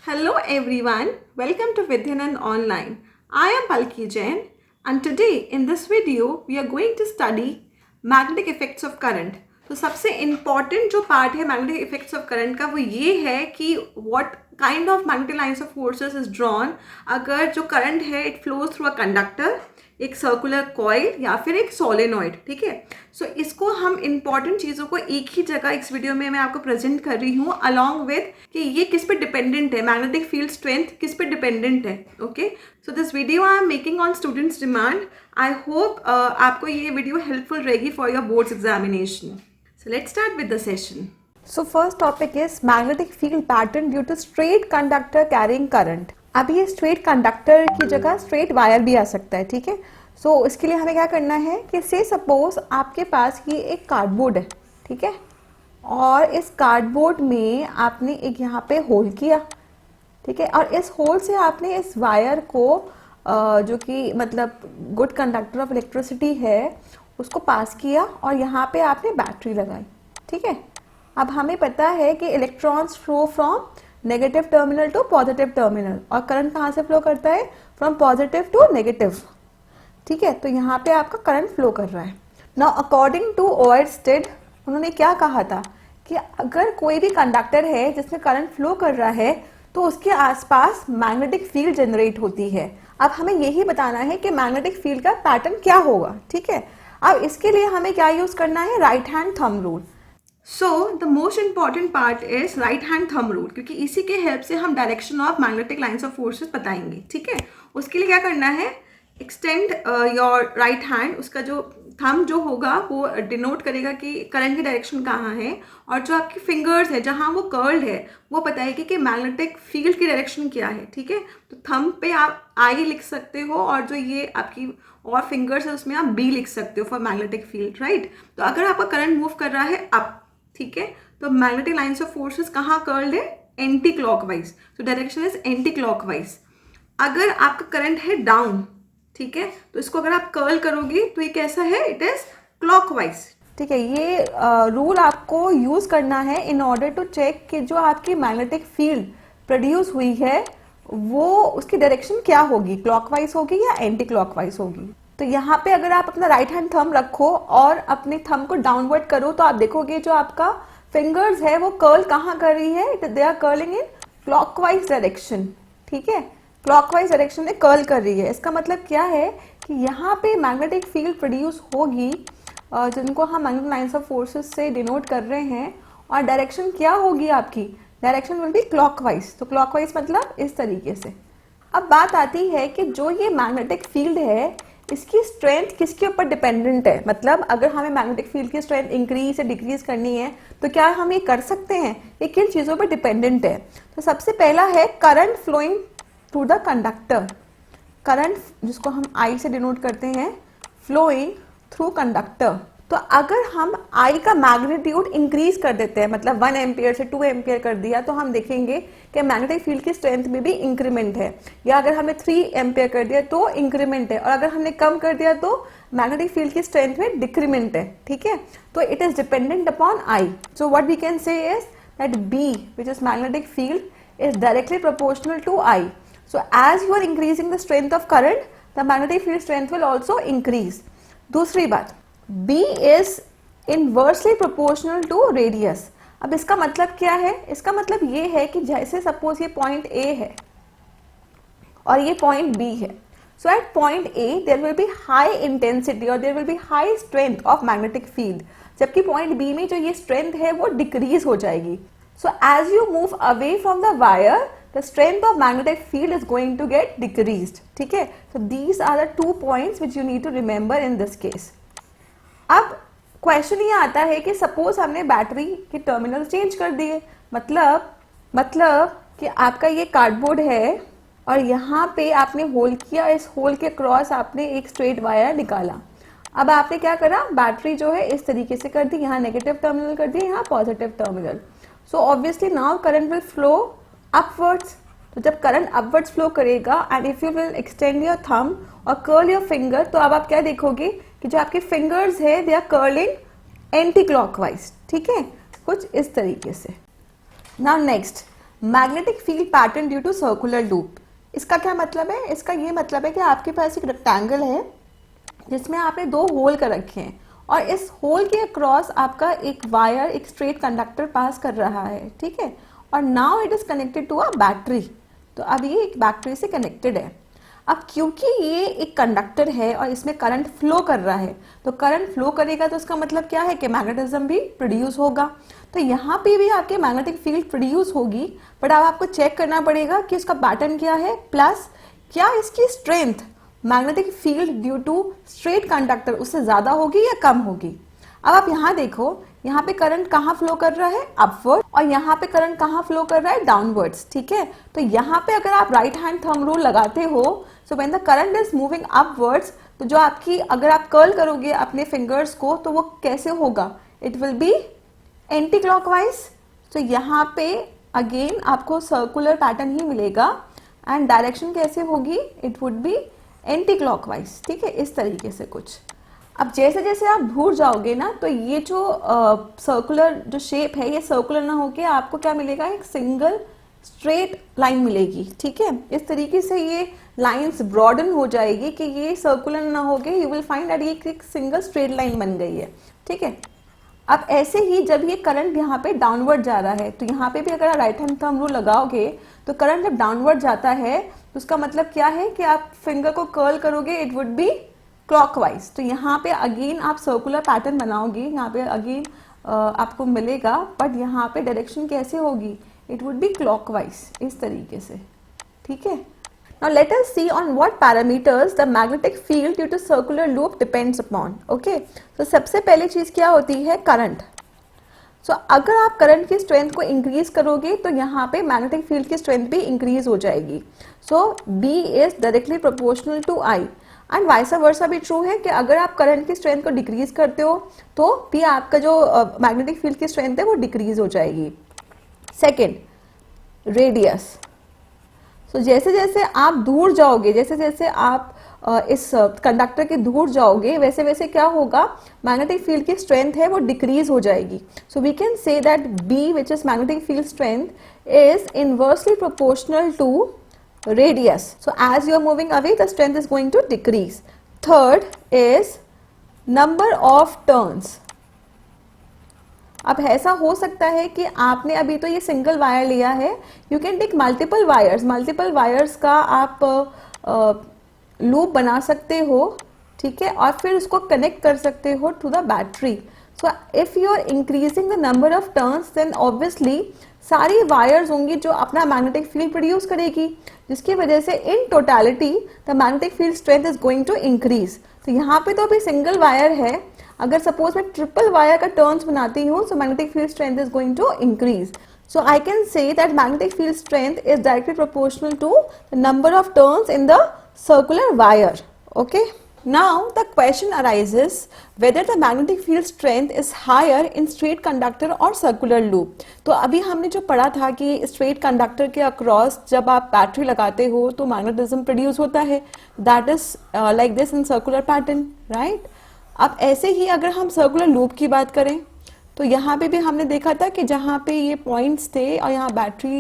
Hello everyone, welcome to Vidyanan Online. I am Palki Jain and today in this video we are going to study magnetic effects of current. तो सबसे important जो part है magnetic effects of current का वो ये है कि what kind of magnetic lines of forces is drawn अगर जो current है it flows through a conductor, एक सर्कुलर कॉइल या फिर एक सोलेनॉइड. ठीक है, सो इसको हम इंपॉर्टेंट चीज़ों को एक ही जगह इस वीडियो में मैं आपको प्रेजेंट कर रही हूँ अलॉन्ग विद कि ये किस पे डिपेंडेंट है, मैग्नेटिक फील्ड स्ट्रेंथ किस पे डिपेंडेंट है. Okay, so this video I am making on students demand. I hope आपको ये वीडियो हेल्पफुल रहेगी for your boards examination. So let's start with the session. So first topic is magnetic field pattern due to straight conductor carrying current. अब ये straight conductor की जगह straight wire भी आ सकता है. ठीक है, सो इसके लिए हमें क्या करना है कि से सपोज आपके पास ये एक कार्डबोर्ड है. ठीक है, और इस कार्डबोर्ड में आपने एक यहाँ पे होल किया. ठीक है, और इस होल से आपने इस वायर को जो कि मतलब गुड कंडक्टर ऑफ इलेक्ट्रिसिटी है उसको पास किया और यहाँ पे आपने बैटरी लगाई. ठीक है, अब हमें पता है कि electrons flow from negative terminal to positive terminal और करंट कहाँ से फ्लो करता है, फ्रॉम पॉजिटिव टू नेगेटिव. ठीक है, तो यहाँ पे आपका करंट फ्लो कर रहा है. नाउ अकॉर्डिंग टू ओयरस्टेड उन्होंने क्या कहा था कि अगर कोई भी कंडक्टर है जिसमें करंट फ्लो कर रहा है तो उसके आसपास मैग्नेटिक फील्ड जनरेट होती है. अब हमें यही बताना है कि मैग्नेटिक फील्ड का पैटर्न क्या होगा. ठीक है, अब इसके लिए हमें क्या यूज करना है, right hand thumb rule. So the most important part is right hand thumb rule, क्योंकि इसी के हेल्प से हम direction of magnetic lines of forces बताएंगे. ठीक है, उसके लिए क्या करना है, एक्सटेंड योर राइट हैंड. उसका जो थंब जो होगा वो डिनोट करेगा कि करंट की डायरेक्शन कहाँ है, और जो आपकी फिंगर्स है जहाँ वो कर्ल्ड है वो बताएगी कि मैग्नेटिक फील्ड की डायरेक्शन क्या है. ठीक है, तो थंब पे आप आई लिख सकते हो और जो ये आपकी और फिंगर्स है उसमें आप बी लिख सकते हो फॉर मैग्नेटिक फील्ड. राइट, तो अगर आपका करंट मूव कर रहा है अप, ठीक है, तो मैग्नेटिक लाइंस ऑफ फोर्सेस कहाँ कर्ल्ड है, एंटी क्लॉकवाइज. तो डायरेक्शन इज एंटी क्लॉकवाइज. अगर आपका करंट है डाउन, ठीक है, तो इसको अगर आप कर्ल करोगे तो ये कैसा है, इट इज क्लॉकवाइज. ठीक है, ये रूल आपको यूज करना है इन ऑर्डर टू चेक कि जो आपकी मैग्नेटिक फील्ड प्रोड्यूस हुई है वो उसकी डायरेक्शन क्या होगी, क्लॉकवाइज होगी या एंटी क्लॉकवाइज होगी. तो यहाँ पे अगर आप अपना राइट हैंड थंब रखो और अपने थंब को डाउनवर्ड करो तो आप देखोगे जो आपका फिंगर्स है वो कर्ल कहाँ कर रही है, they are curling in clockwise direction. ठीक है, क्लॉकवाइज डायरेक्शन में कर्ल कर रही है. इसका मतलब क्या है कि यहाँ पे मैग्नेटिक फील्ड प्रोड्यूस होगी जिनको हम मैग्नेटिक लाइंस ऑफ फोर्सेस से डिनोट कर रहे हैं, और डायरेक्शन क्या होगी आपकी, डायरेक्शन विल बी क्लॉकवाइज. तो क्लॉकवाइज मतलब इस तरीके से. अब बात आती है कि जो ये मैग्नेटिक फील्ड है इसकी स्ट्रेंथ किसके ऊपर डिपेंडेंट है. मतलब अगर हमें मैग्नेटिक फील्ड की स्ट्रेंथ इंक्रीज या डिक्रीज करनी है तो क्या हम ये कर सकते हैं, ये किन चीज़ों पर डिपेंडेंट है. तो सबसे पहला है current flowing through the conductor. Current जिसको हम आई से डिनोट करते हैं, फ्लोइंग थ्रू कंडक्टर. तो अगर हम आई का मैग्नीट्यूड इंक्रीज कर देते हैं, मतलब 1 एम्पियर से 2 एम्पियर कर दिया, तो हम देखेंगे कि मैग्नेटिक फील्ड की स्ट्रेंथ में भी इंक्रीमेंट है. या अगर हमने 3 एम्पियर कर दिया तो इंक्रीमेंट है, और अगर हमने कम कर दिया तो मैग्नेटिक फील्ड की स्ट्रेंथ में डिक्रीमेंट है. ठीक है, तो it is dependent upon I. So what we can say is that B which is magnetic field is directly proportional to I. So as you are increasing the strength of current, the magnetic field strength will also increase. दूसरी बात, B is inversely proportional to radius. अब इसका मतलब क्या है, इसका मतलब ये है कि जैसे सपोज ये पॉइंट A है और ये पॉइंट B है, so at point A there will be high intensity or there will be high strength of magnetic field, जबकि पॉइंट B में जो ये स्ट्रेंथ है वो डिक्रीज हो जाएगी. So as you move away from the wire, the strength of magnetic field is going to get decreased. ठीक है, so these are the 2 points which you need to remember in this case. अब question ये आता है कि suppose हमने battery के terminal change कर दिए, मतलब कि आपका ये कार्डबोर्ड है और यहाँ पे आपने होल किया, इस होल के क्रॉस आपने एक स्ट्रेट वायर निकाला. अब आपने क्या करा, बैटरी जो है इस तरीके से कर दी, यहाँ नेगेटिव टर्मिनल कर दिया, यहाँ positive terminal. So obviously now current will flow upwards. तो जब करंट अपवर्ड्स फ्लो करेगा and if you will extend your thumb और कर्ल योर फिंगर, तो अब आप क्या देखोगे कि जो आपके फिंगर्स है they are curling anti clockwise. ठीक है, कुछ इस तरीके से. Now next, magnetic field pattern due to circular loop. इसका क्या मतलब है? इसका ये मतलब है कि आपके पास एक रेक्टेंगल है जिसमें आपने दो होल कर रखे हैं और इस होल के अक्रॉस आपका एक वायर, एक स्ट्रेट कंडक्टर पास कर रहा है, ठीक है। और now it is connected to a battery. तो अब ये एक बैटरी से कनेक्टेड है। अब क्योंकि ये एक कंडक्टर है और इसमें करंट फ्लो कर रहा है, तो करंट फ्लो करेगा तो इसका मतलब क्या है कि मैग्नेटिज्म भी प्रोड्यूस होगा। तो यहाँ पे भी आपके मैग्नेटिक फील्ड प्रोड्यूस होगी, बट अब आपको चेक करना पड़ेगा कि उसका पैटर्न क्या है, प्लस क्या इसकी strength magnetic field due to straight conductor उससे ज्यादा होगी या कम होगी। अब आप यहाँ देखो, यहाँ पे करंट कहाँ फ्लो कर रहा है, अपवर्ड, और यहाँ पे करंट कहाँ फ्लो कर रहा है, डाउनवर्ड्स, ठीक है। तो यहाँ पे अगर आप राइट हैंड थंब रूल लगाते हो, so when the current is moving upwards, तो जो आपकी, अगर आप कर्ल करोगे अपने फिंगर्स को, तो वो कैसे होगा, it will be anti clockwise. तो यहाँ पे अगेन आपको सर्कुलर पैटर्न ही मिलेगा एंड डायरेक्शन कैसे होगी, it would be anti clockwise, ठीक है, इस तरीके से कुछ। अब जैसे जैसे आप दूर जाओगे ना, तो ये जो सर्कुलर जो शेप है, ये सर्कुलर ना होके आपको क्या मिलेगा, एक सिंगल स्ट्रेट लाइन मिलेगी, ठीक है। इस तरीके से ये लाइंस ब्रॉडन हो जाएगी कि ये सर्कुलर ना होके यू विल फाइंड दैट ये एक सिंगल स्ट्रेट लाइन बन गई है, ठीक है। अब ऐसे ही जब ये करंट यहाँ पे डाउनवर्ड जा रहा है, तो यहाँ पे भी अगर आप राइट हैंड थंब रूल लगाओगे, तो करंट जब डाउनवर्ड जाता है तो उसका मतलब क्या है कि आप फिंगर को कर्ल करोगे, इट वुड बी क्लॉकवाइज। तो यहाँ पे अगेन आप सर्कुलर पैटर्न बनाओगे, यहाँ पे अगेन आपको मिलेगा, बट यहाँ पे डायरेक्शन कैसे होगी, इट वुड बी क्लॉकवाइज, इस तरीके से, ठीक है। Now let us see on what parameters the magnetic field due to circular loop depends upon. Okay, so सबसे पहले चीज क्या होती है, करंट। सो अगर आप करंट की स्ट्रेंथ को इंक्रीज करोगे तो यहाँ पे मैग्नेटिक फील्ड की स्ट्रेंथ भी इंक्रीज हो जाएगी। So B is directly proportional to I and vice versa भी ट्रू है कि अगर आप करंट की स्ट्रेंथ को डिक्रीज करते हो तो भी आपका जो मैग्नेटिक फील्ड की स्ट्रेंथ है वो डिक्रीज हो जाएगी। Second, radius. तो जैसे जैसे आप दूर जाओगे, जैसे जैसे आप इस कंडक्टर के दूर जाओगे, वैसे वैसे क्या होगा, मैग्नेटिक फील्ड की स्ट्रेंथ है वो डिक्रीज हो जाएगी। So we can say that B which is magnetic field strength is inversely proportional to radius. So as you are moving away, the strength is going to decrease. Third is number of turns. अब ऐसा हो सकता है कि आपने अभी तो ये सिंगल वायर लिया है, you can take multiple wires का आप लूप बना सकते हो, ठीक है, और फिर उसको कनेक्ट कर सकते हो to the battery. So if you are increasing the number of turns, then obviously सारी वायर्स होंगी जो अपना मैग्नेटिक फील्ड प्रोड्यूस करेगी, जिसकी वजह से in totality the magnetic field strength is going to increase. तो यहाँ पे तो अभी सिंगल वायर है, अगर सपोज मैं ट्रिपल वायर का टर्न्स बनाती हूँ, so magnetic field strength is going to increase. So I can say that magnetic field strength is directly proportional to the number of turns in the circular wire. Okay. Now the question arises whether the magnetic field strength is higher in straight conductor or circular loop. तो अभी हमने जो पढ़ा था कि straight conductor के across जब आप बैटरी लगाते हो तो magnetism produce होता है, that is like this in circular pattern, right? अब ऐसे ही अगर हम circular loop की बात करें तो यहाँ पे भी हमने देखा था कि जहाँ पे ये पॉइंट्स थे और यहाँ बैटरी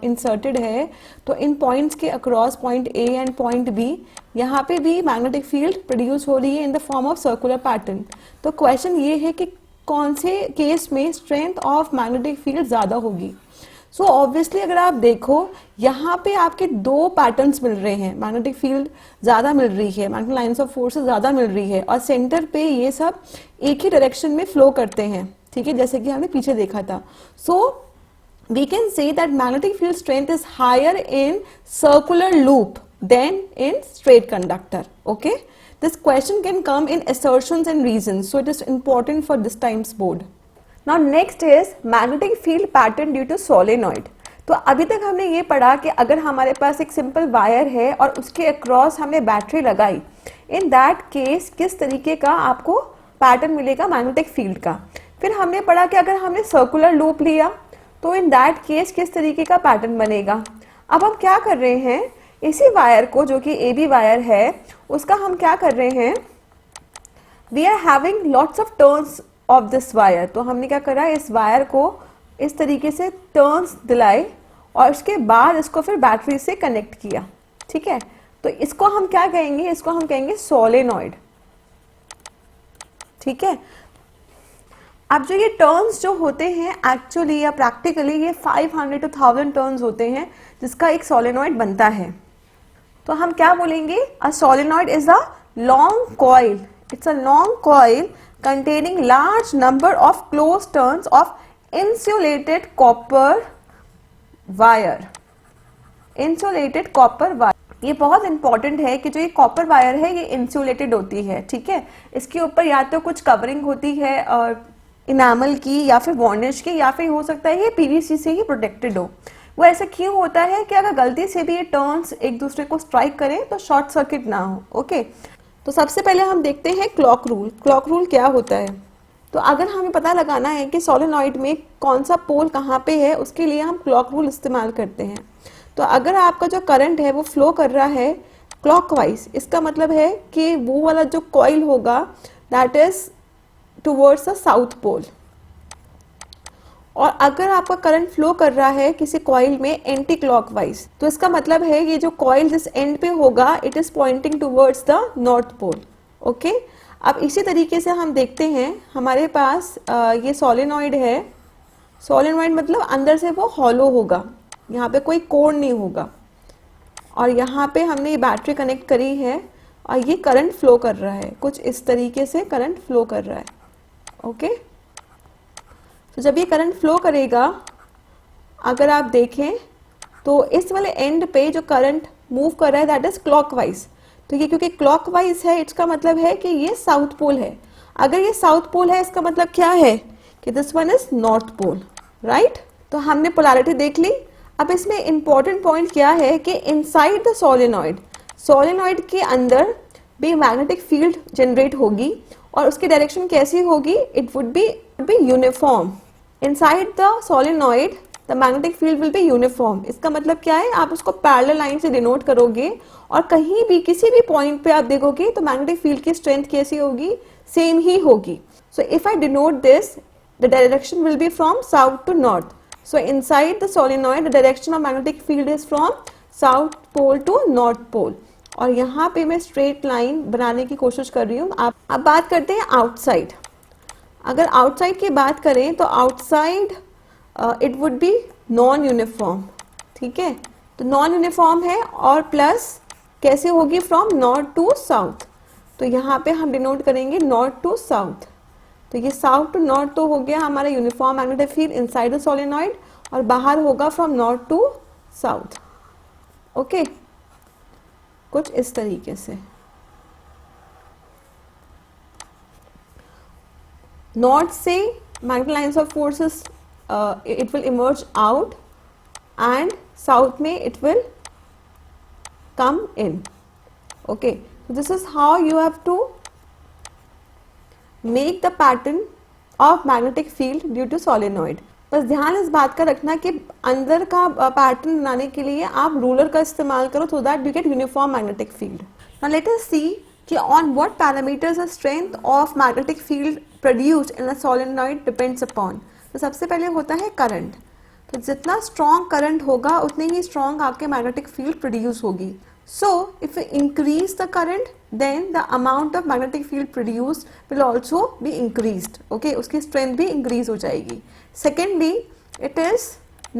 इंसर्टेड है, तो इन पॉइंट्स के across point A and point B, यहाँ पे भी मैग्नेटिक फील्ड प्रोड्यूस हो रही है in the form of circular pattern. तो क्वेश्चन ये है कि कौन से केस में स्ट्रेंथ ऑफ मैग्नेटिक फील्ड ज़्यादा होगी। सो ऑब्वियसली अगर आप देखो यहाँ पे आपके दो पैटर्न्स मिल रहे हैं, मैग्नेटिक फील्ड ज़्यादा मिल रही है, मैग्नेटिक लाइन्स ऑफ फोर्सेस ज़्यादा मिल रही है और सेंटर पे ये सब एक ही डायरेक्शन में फ्लो करते हैं, ठीक है, जैसे कि हमने पीछे देखा था। So we can say that magnetic field strength is higher in circular loop than in straight conductor. Okay, this question can come in assertions and reasons, so it is important for this times board. Now next is magnetic field pattern due to solenoid. तो अभी तक हमने ये पढ़ा कि अगर हमारे पास एक सिंपल वायर है और उसके अक्रॉस हमने बैटरी लगाई, इन दैट केस किस तरीके का आपको पैटर्न मिलेगा मैग्नेटिक फील्ड का। फिर हमने पढ़ा कि अगर हमने सर्कुलर लूप लिया तो इन दैट केस किस तरीके का पैटर्न बनेगा। अब हम क्या कर रहे हैं, इसी वायर को जो कि AB वायर है उसका हम क्या कर रहे हैं, we are having lots of turns of this wire. तो हमने क्या करा, इस वायर को इस तरीके से टर्न्स दिलाए और उसके बाद इसको फिर बैटरी से कनेक्ट किया, ठीक है। तो इसको हम क्या कहेंगे, इसको हम कहेंगे सोलेनॉइड, ठीक है। अब जो ये टर्न्स जो होते हैं एक्चुअली या प्रैक्टिकली ये 500 to 1000 टर्न्स होते हैं जिसका एक सोलेनॉइड बनता है। तो हम क्या बोलेंगे, a solenoid is a long coil, it's a long coil containing large number of closed turns of insulated copper wire, insulated copper wire। ये बहुत इंपॉर्टेंट है कि जो ये कॉपर वायर है ये इंसुलेटेड होती है, ठीक है। इसके ऊपर या तो कुछ कवरिंग होती है इनामल की या फिर वार्निश की, या फिर हो सकता है ये पीवीसी से ही प्रोटेक्टेड हो। वो ऐसा क्यों होता है कि अगर गलती से भी ये टर्न्स एक दूसरे को स्ट्राइक करें तो शॉर्ट सर्किट ना हो, ओके। तो सबसे पहले हम देखते हैं क्लॉक रूल। क्लॉक रूल क्या होता है, तो अगर हमें पता लगाना है कि सोलेनॉइड में कौन सा पोल कहाँ पे है, उसके लिए हम क्लॉक रूल इस्तेमाल करते हैं। तो अगर आपका जो करंट है वो फ्लो कर रहा है क्लॉकवाइज, इसका मतलब है कि वो वाला जो कॉइल होगा that is towards the south pole. और अगर आपका करंट फ्लो कर रहा है किसी कॉइल में एंटी क्लॉकवाइज, तो इसका मतलब है ये जो कॉइल जिस एंड पे होगा it is pointing towards the north pole, okay. अब इसी तरीके से हम देखते हैं हमारे पास ये सोलेनॉइड है। सोलेनॉइड मतलब अंदर से वो हॉलो होगा, यहाँ पे कोई कोर नहीं होगा, और यहाँ पे हमने ये बैटरी कनेक्ट करी है और ये करंट फ्लो कर रहा है, कुछ इस तरीके से करंट फ्लो कर रहा है, ओके। तो जब ये करंट फ्लो करेगा, अगर आप देखें तो इस वाले एंड पे जो करंट मूव कर रहा है दैट इज क्लॉकवाइज। तो ये क्योंकि क्लॉकवाइज है इसका मतलब है कि ये साउथ पोल है। अगर ये साउथ पोल है इसका मतलब क्या है कि this one is north pole, right. तो हमने पोलैरिटी देख ली। अब इसमें इंपॉर्टेंट पॉइंट क्या है कि इनसाइड द सोलेनॉइड, सोलेनॉइड के अंदर भी मैग्नेटिक फील्ड जनरेट होगी और उसकी डायरेक्शन कैसी होगी, it would be uniform. Inside the solenoid the magnetic field will be uniform. इसका मतलब क्या है, आप उसको पैरेलल लाइन से डिनोट करोगे और कहीं भी किसी भी पॉइंट पे आप देखोगे तो मैग्नेटिक फील्ड की स्ट्रेंथ कैसी होगी, सेम ही होगी। So if I denote this, the direction will be from south to north. So inside the solenoid, the direction of magnetic field is from south pole to north pole। और यहाँ पे मैं straight line बनाने की कोशिश कर रही हूँ। अब बात करते हैं आउटसाइड। अगर आउटसाइड की बात करें तो outside it would be non uniform, ठीक है। तो नॉन यूनिफॉर्म है और प्लस कैसे होगी, फ्रॉम नॉर्थ टू साउथ। तो यहाँ पे हम डिनोट करेंगे नॉर्थ टू साउथ। तो ये साउथ टू नॉर्थ तो हो गया हमारा uniform magnetic field inside the solenoid, और बाहर होगा from north to south, okay. कुछ इस तरीके से नॉर्थ से magnetic lines of forces it will emerge out and south में it will come in, okay. This is how you have to make the pattern of magnetic field due to solenoid. बस ध्यान इस बात का रखना कि अंदर का पैटर्न बनाने के लिए आप रूलर का इस्तेमाल करो so that you get uniform magnetic field. Now let us see कि on what parameters the strength of magnetic field produced in a solenoid depends upon. तो सबसे पहले होता है करंट। तो जितना स्ट्रॉन्ग करंट होगा उतनी ही स्ट्रॉन्ग आपके मैग्नेटिक फील्ड प्रोड्यूस होगी। So if we increase the current, then the amount of magnetic field produced will also be increased. Okay, उसकी strength भी increase हो जाएगी। Secondly, it is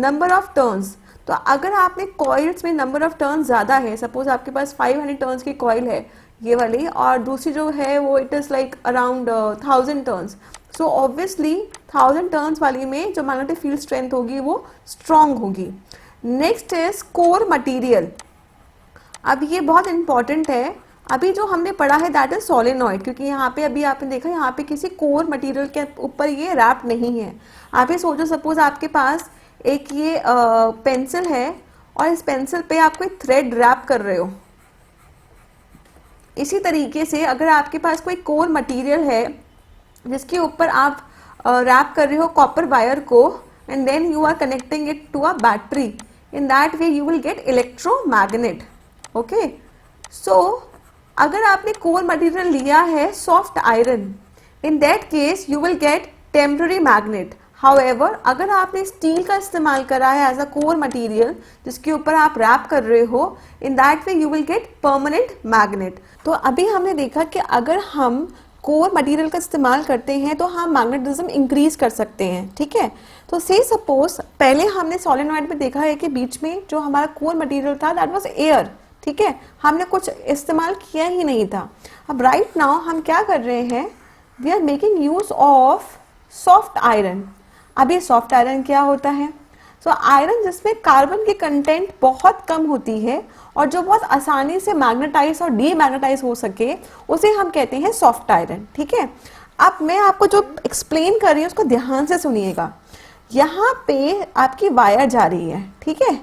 number of turns। तो अगर आपने coils में number of turns ज़्यादा है, suppose आपके पास 500 turns की coil है ये वाली, और दूसरी जो है वो it is like around 1000 turns। So obviously 1000 turns वाली में जो magnetic field strength होगी वो strong होगी। Next is core material। अब ये बहुत इंपॉर्टेंट है। अभी जो हमने पढ़ा है दैट इज सोलेनॉइड, क्योंकि यहाँ पे अभी आपने देखा यहाँ पे किसी कोर मटेरियल के ऊपर ये रैप नहीं है। आप ये सोचो, सपोज आपके पास एक ये पेंसिल है और इस पेंसिल पे आप कोई थ्रेड रैप कर रहे हो। इसी तरीके से अगर आपके पास कोई कोर मटेरियल है जिसके ऊपर आप रैप कर रहे हो कॉपर वायर को, and then you are connecting it to a battery, in that way you will get electromagnet, okay. So अगर आपने कोर मटेरियल लिया है soft iron, in that case you will get temporary magnet. However, अगर आपने steel का इस्तेमाल करा है एज अ कोर मटेरियल जिसके ऊपर आप रैप कर रहे हो, इन that way you will gate permanent magnet. तो अभी हमने देखा कि अगर हम कोर मटेरियल का इस्तेमाल करते हैं तो हम मैग्नेटिज्म इंक्रीज कर सकते हैं, ठीक है। तो से सपोज पहले हमने सोलेनॉइड में देखा है कि बीच में जो हमारा कोर मटेरियल था दैट वाज एयर, ठीक है, हमने कुछ इस्तेमाल किया ही नहीं था। अब राइट नाउ हम क्या कर रहे हैं, we are making use of soft iron. अब ये सॉफ्ट आयरन क्या होता है? सो आयरन जिसमें कार्बन की कंटेंट बहुत कम होती है और जो बहुत आसानी से मैग्नेटाइज और डीमैग्नेटाइज हो सके, उसे हम कहते हैं सॉफ्ट आयरन, ठीक है। अब मैं आपको जो एक्सप्लेन कर रही हूँ उसको ध्यान से सुनिएगा। यहाँ पे आपकी वायर जा रही है, ठीक है।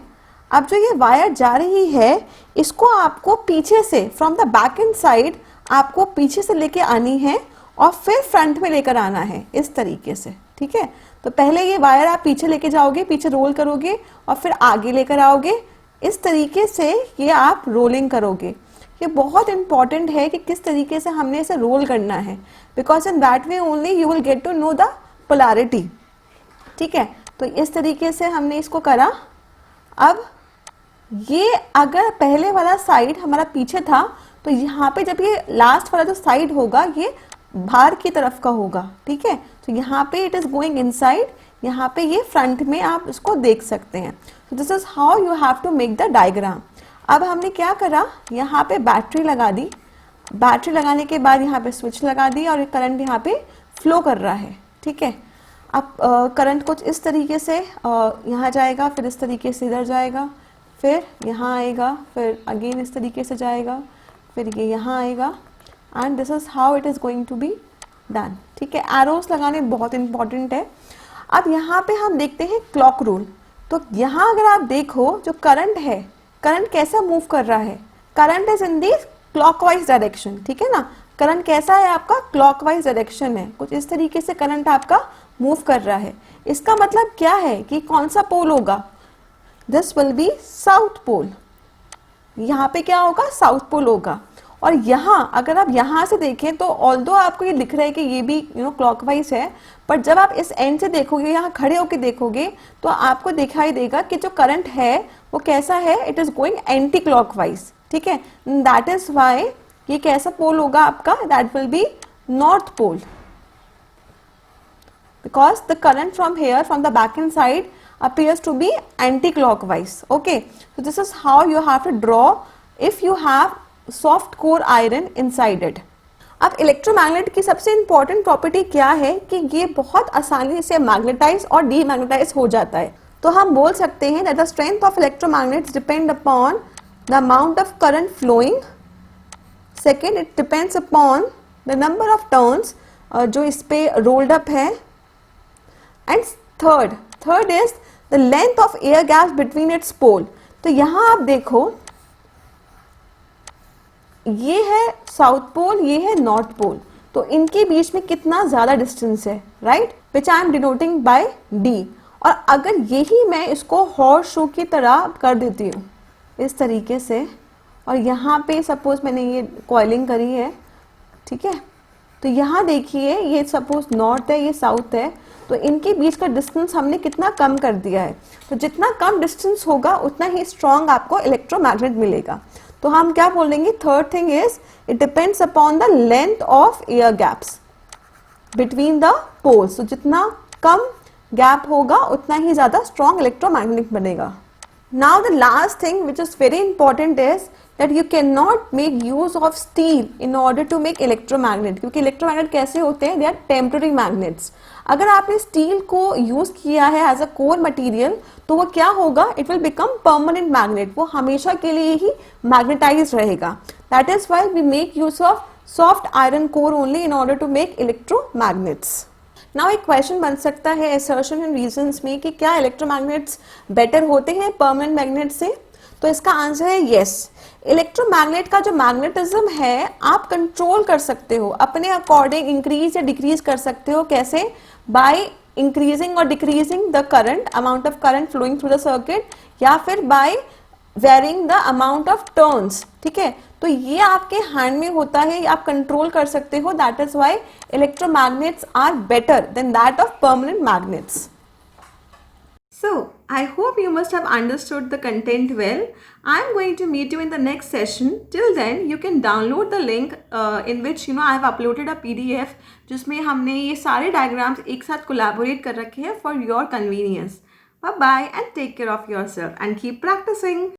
अब जो ये वायर जा रही है इसको आपको पीछे से from the back end side आपको पीछे से लेके आनी है और फिर फ्रंट में लेकर आना है इस तरीके से, ठीक है। तो पहले ये वायर आप पीछे लेके जाओगे, पीछे रोल करोगे और फिर आगे लेकर आओगे, इस तरीके से ये आप रोलिंग करोगे। ये बहुत इंपॉर्टेंट है कि किस तरीके से हमने इसे रोल करना है, because in that way only you will get to know the polarity, ठीक है। तो इस तरीके से हमने इसको करा। अब ये अगर पहले वाला साइड हमारा पीछे था तो यहाँ पे जब ये लास्ट वाला जो साइड होगा ये बाहर की तरफ का होगा, ठीक है। तो यहाँ पे इट इज गोइंग इनसाइड, यहाँ पे ये फ्रंट में आप इसको देख सकते हैं। तो this is how you have to make the diagram. अब हमने क्या करा, यहाँ पे बैटरी लगा दी, बैटरी लगाने के बाद यहाँ पे स्विच लगा दी और करंट यहाँ पे फ्लो कर रहा है, ठीक है। अब करंट कुछ इस तरीके से यहाँ जाएगा, फिर इस तरीके से इधर जाएगा, फिर यहाँ आएगा, फिर अगेन इस तरीके से जाएगा, फिर ये यहाँ आएगा, and this is how it is going to be done, ठीक है। एरोस लगाने बहुत इंपॉर्टेंट है। अब यहाँ पे हम देखते हैं क्लॉक रूल। तो यहाँ अगर आप देखो जो करंट है, करंट कैसा मूव कर रहा है, current is in the clockwise direction, ठीक है ना। करंट कैसा है आपका, क्लॉकवाइज डायरेक्शन है, कुछ इस तरीके से करंट आपका मूव कर रहा है। इसका मतलब क्या है कि कौन सा पोल होगा, this will be south pole. यहाँ पे क्या होगा, साउथ पोल होगा। और यहाँ अगर आप यहाँ से देखें तो ऑल्दो आपको ये दिख रहा है कि ये भी क्लॉकवाइज है, पर जब आप इस एंड से देखोगे, यहाँ खड़े होकर देखोगे तो आपको दिखाई देगा कि जो करंट है वो कैसा है, it is going anti clockwise, ठीक है। दैट इज वाई ये कैसा पोल होगा आपका, that will be north pole, because the current from here from the back end side appears to be anti-clockwise. Okay, so this is how you have to draw if you have soft core iron inside it. अब electromagnet की सबसे important property क्या है कि ये बहुत आसानी से मैग्नेटाइज और डीमैग्नेटाइज हो जाता है। तो हम बोल सकते हैं that the strength of electromagnets depend upon the amount of current flowing. Second, it depends upon the number of turns जो इस पे rolled up है. And third is the length of air gaps between its pole. तो यहाँ आप देखो ये है साउथ पोल, ये है नॉर्थ पोल, तो इनके बीच में कितना ज्यादा डिस्टेंस है, right, which I am denoting by D. और अगर यही मैं इसको हॉर्स शू की तरह कर देती हूँ इस तरीके से, और यहाँ पे सपोज मैंने ये कॉइलिंग करी है, ठीक है, तो यहाँ देखिए ये सपोज नॉर्थ है, ये साउथ है, तो इनके बीच का डिस्टेंस हमने कितना कम कर दिया है। तो जितना कम डिस्टेंस होगा उतना ही स्ट्रॉन्ग आपको इलेक्ट्रोमैग्नेट मिलेगा। तो हम क्या बोलेंगे, third thing is it depends upon the length of air gaps between the poles. तो जितना कम गैप होगा उतना ही ज्यादा स्ट्रॉन्ग इलेक्ट्रोमैग्नेट बनेगा। Now the last thing which is very important is that you cannot make use of steel in order to make electromagnet, क्योंकि electromagnet कैसे होते हैं, they are temporary magnets। अगर आपने स्टील को यूज किया है एज अ कोर मटेरियल तो वो क्या होगा, it will become permanent magnet, वो हमेशा के लिए ही मैग्नेटाइज रहेगा। That is why we make use of soft iron core only in order to make electromagnets. Now एक क्वेश्चन बन सकता है असर्शन एंड रीजंस में कि क्या इलेक्ट्रोमैग्नेट्स बेटर होते हैं परमानेंट मैग्नेट से, तो इसका आंसर है यस। इलेक्ट्रोमैग्नेट का जो मैग्नेटिज्म है आप कंट्रोल कर सकते हो अपने अकॉर्डिंग, इंक्रीज या डिक्रीज कर सकते हो। कैसे, बाय इंक्रीजिंग और decreasing the current, amount of current flowing through the circuit, या फिर by varying the amount of turns, ठीक है। तो ये आपके हैंड में होता है, आप कंट्रोल कर सकते हो. That is why electromagnets are better than that of permanent magnets. So, I hope you must have understood the content well. I'm going to meet you in the next session. Till then, you can download the link in which I have uploaded a PDF जिसमें हमने ये सारे diagrams एक साथ collaborate कर रखे हैं for your convenience. Bye bye and take care of yourself and keep practicing.